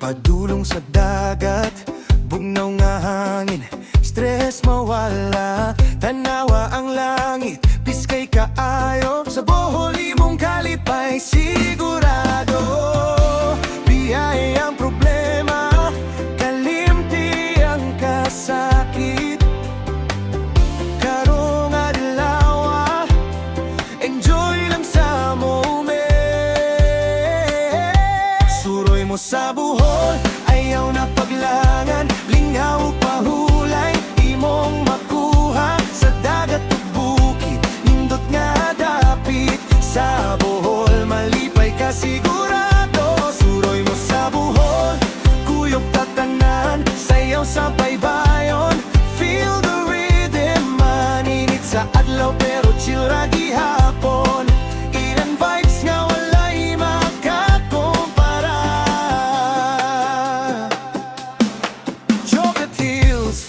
Padulong sa dagat, bugnaw nga hangin, stress mawala, tanawa ang langit, piskay kaayo, sa Bohol imong kalipay sigurado. Biyay ang problema, kalimti ang kasakit, karong adlaw, enjoy lang sa moment. Suroy mo sa Bohol, ayaw na paglangan, lingaw pahulay, imong makuha sa dagat ug bukid, nindot nga dapit sa Bohol, malipay ka sigurado. Suroy mo sa Bohol, kuyog tatanan, sayaw sa baybayon, feel the rhythm, maninit sa adlaw pero chill ra gihapon, ilang vibes nga walay makakumpara. Chocolate Hills,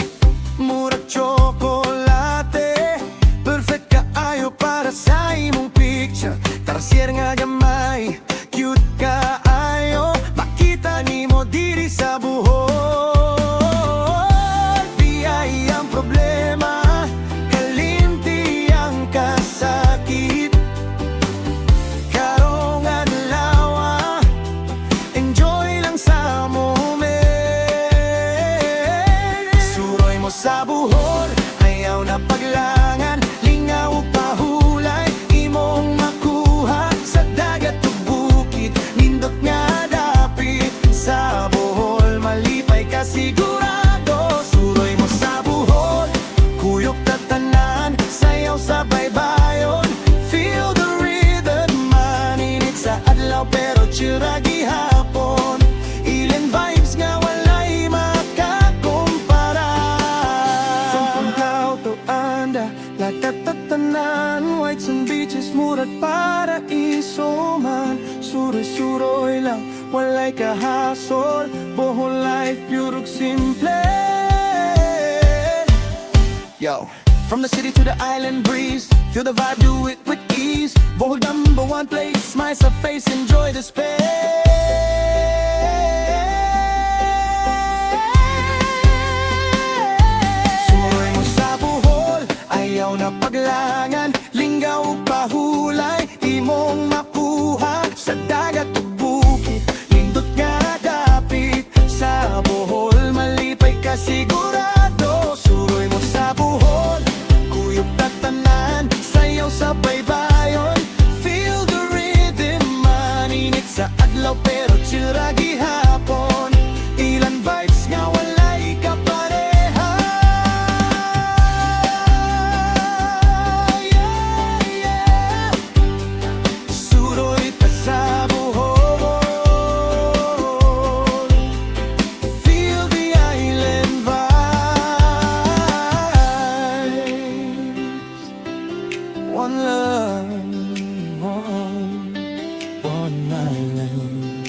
murag tsokolate, perfect kaayo para sa imong picture, tarsier nga gamay, cute kaayo, makita nimo diri sa Bohol. Biyay ang problema, kalimti ang kasakit, karong adlaw, enjoy lang sa moment. Suroy mo sa Bohol, ayaw na paglangan, lingaw ug pahulay, imong makuha sa dagat ug bukid, nindot nga dapit sa Bohol, malipay ka sigurado. Suroy mo sa Bohol, kuyog tatanan, sayaw sa baybayon, feel the rhythm, maninit sa adlaw pero chill ra gihapon, ilang vibes nga walay makakumpara. From Punta to Anda, lakat tatanan, white sand beaches, murag paraiso man, suroy-suroy lang, walay kahasol, Bohol life pure ug simple. Yo, from the city to the island breeze, feel the vibe, do it with ease. Bohol #1 place, smile sa face, enjoy the space. Suroy mo sa Bohol, ayaw na paglangan, lingaw ug pahulay, imong makuha sa dagat ug bukid, nindot nga dapit sa Bohol, malipay ka sigurado. Suroy mo sa Bohol, kuyog tatanan, sayaw sa baybayon, feel the rhythm, maninit sa adlaw pero chill ra gihapon, ilang vibes nga walay kapareha. Yeah, yeah. Suroy ta sa Bohol, feel the island vibes. One love, one island.